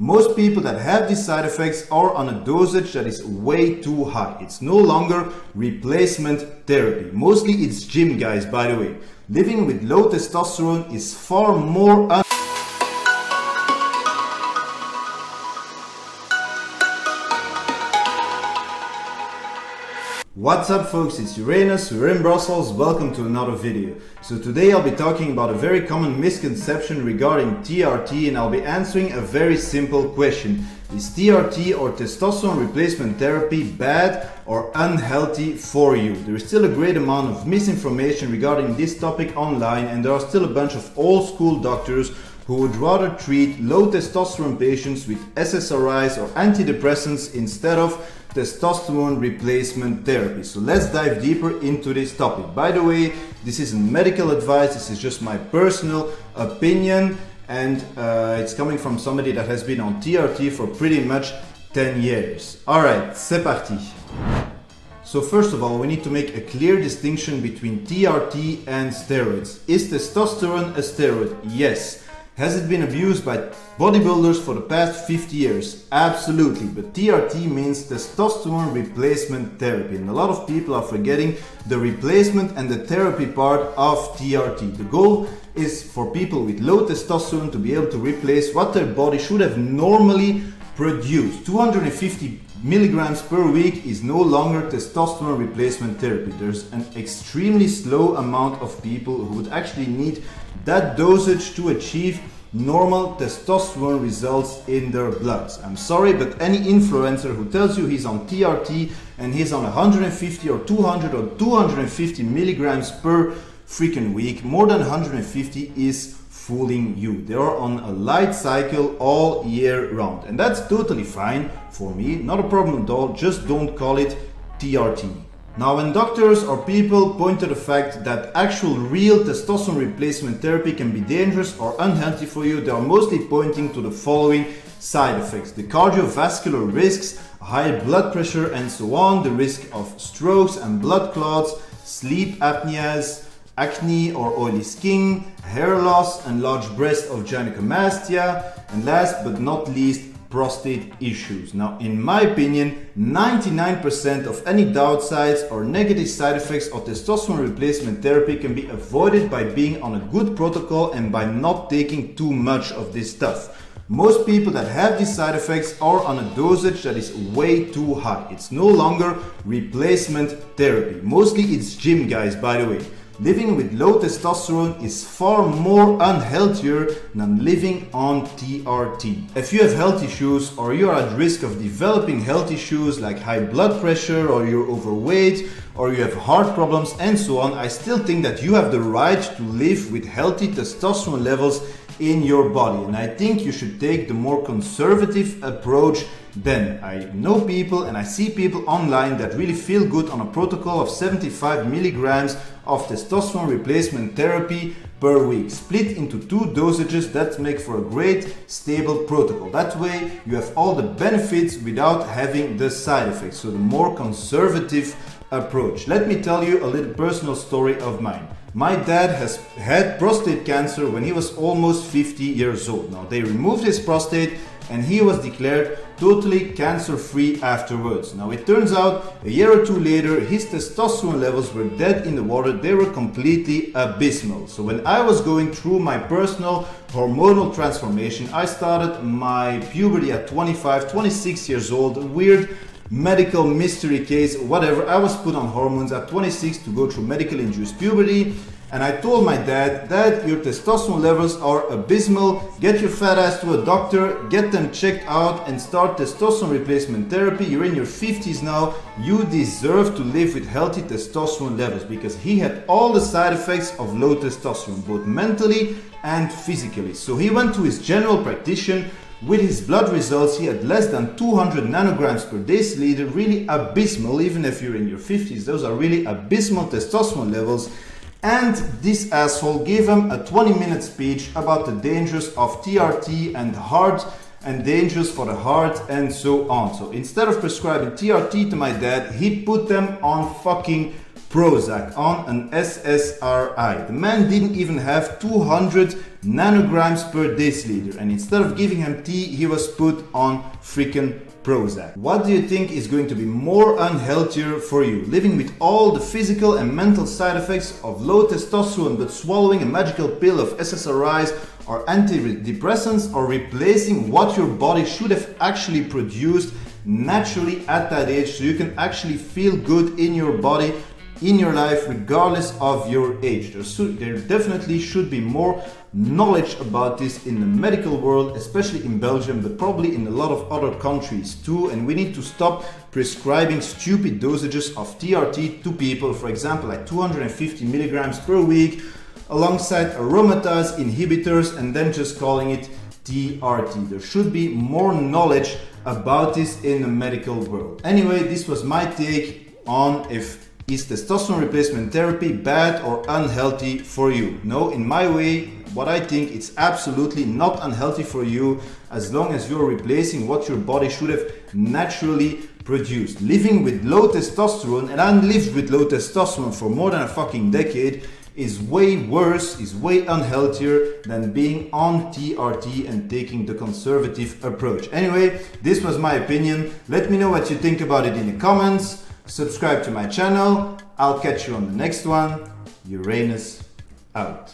Most people that have these side effects are on a dosage that is way too high. It's no longer replacement therapy. Mostly it's gym guys, by the way. Living with low testosterone is far more What's up folks, it's Uranus, we're in Brussels, welcome to another video. So today I'll be talking about a very common misconception regarding TRT, and I'll be answering a very simple question. Is TRT or testosterone replacement therapy bad or unhealthy for you? There is still a great amount of misinformation regarding this topic online, and there are still a bunch of old school doctors who would rather treat low testosterone patients with SSRIs or antidepressants instead of testosterone replacement therapy. So let's dive deeper into this topic. By the way, this isn't medical advice, this is just my personal opinion, and it's coming from somebody that has been on TRT for pretty much 10 years. Alright, c'est parti. So first of all, we need to make a clear distinction between TRT and steroids. Is testosterone a steroid? Yes. Has it been abused by bodybuilders for the past 50 years? Absolutely, but TRT means testosterone replacement therapy, and a lot of people are forgetting the replacement and the therapy part of TRT. The goal is for people with low testosterone to be able to replace what their body should have normally produced. 250 milligrams per week is no longer testosterone replacement therapy. There's an extremely slow amount of people who would actually need that dosage to achieve normal testosterone results in their bloods. I'm sorry, but any influencer who tells you he's on TRT and he's on 150 or 200 or 250 milligrams per freaking week, more than 150 is fooling you. They are on a light cycle all year round, and that's totally fine for me, not a problem at all. Just don't call it TRT. Now, when doctors or people point to the fact that actual real testosterone replacement therapy can be dangerous or unhealthy for you, they are mostly pointing to the following side effects: the cardiovascular risks, high blood pressure and so on, the risk of strokes and blood clots, sleep apneas, acne or oily skin, hair loss, enlarged breast of gynecomastia, and last but not least, prostate issues. Now, in my opinion, 99% of any downsides or negative side effects of testosterone replacement therapy can be avoided by being on a good protocol and by not taking too much of this stuff. Most people that have these side effects are on a dosage that is way too high. It's no longer replacement therapy. Mostly it's gym guys, by the way. Living with low testosterone is far more unhealthier than living on TRT. If you have health issues or you're at risk of developing health issues like high blood pressure, or you're overweight, or you have heart problems and so on, I still think that you have the right to live with healthy testosterone levels in your body, and I think you should take the more conservative approach. Then I know people and I see people online that really feel good on a protocol of 75 milligrams of testosterone replacement therapy per week, split into two dosages that make for a great stable protocol. That way you have all the benefits without having the side effects. So the more conservative approach. Let me tell you a little personal story of mine. My dad has had prostate cancer when he was almost 50 years old. Now, they removed his prostate and he was declared totally cancer-free afterwards. Now, it turns out a year or two later, his testosterone levels were dead in the water. They were completely abysmal. So when I was going through my personal hormonal transformation, I started my puberty at 25, 26 years old, a weird medical mystery case, whatever. I was put on hormones at 26 to go through medical induced puberty, and I told my dad, "Dad, your testosterone levels are abysmal. Get your fat ass to a doctor, get them checked out and start testosterone replacement therapy. You're in your 50s now, you deserve to live with healthy testosterone levels," because he had all the side effects of low testosterone, both mentally and physically. So he went to his general practitioner. With his blood results, he had less than 200 nanograms per deciliter, really abysmal. Even if you're in your 50s, those are really abysmal testosterone levels. And this asshole gave him a 20-minute speech about the dangers of TRT and heart and dangers for the heart and so on. So instead of prescribing TRT to my dad, he put them on fucking Prozac, on an SSRI. The man didn't even have 200 nanograms per deciliter, and instead of giving him tea, he was put on freaking Prozac. What do you think is going to be more unhealthier for you? Living with all the physical and mental side effects of low testosterone but swallowing a magical pill of SSRIs or antidepressants, or replacing what your body should have actually produced naturally at that age so you can actually feel good in your body, in your life, regardless of your age. There definitely should be more knowledge about this in the medical world, especially in Belgium, but probably in a lot of other countries too. And we need to stop prescribing stupid dosages of TRT to people, for example, like 250 milligrams per week, alongside aromatase inhibitors, and then just calling it TRT. There should be more knowledge about this in the medical world. Anyway, this was my take on is testosterone replacement therapy bad or unhealthy for you? No, in my way, what I think, it's absolutely not unhealthy for you as long as you're replacing what your body should have naturally produced. Living with low testosterone, and I lived with low testosterone for more than a fucking decade, is way worse, is way unhealthier than being on TRT and taking the conservative approach. Anyway, this was my opinion. Let me know what you think about it in the comments. Subscribe to my channel. I'll catch you on the next one. Uranus out.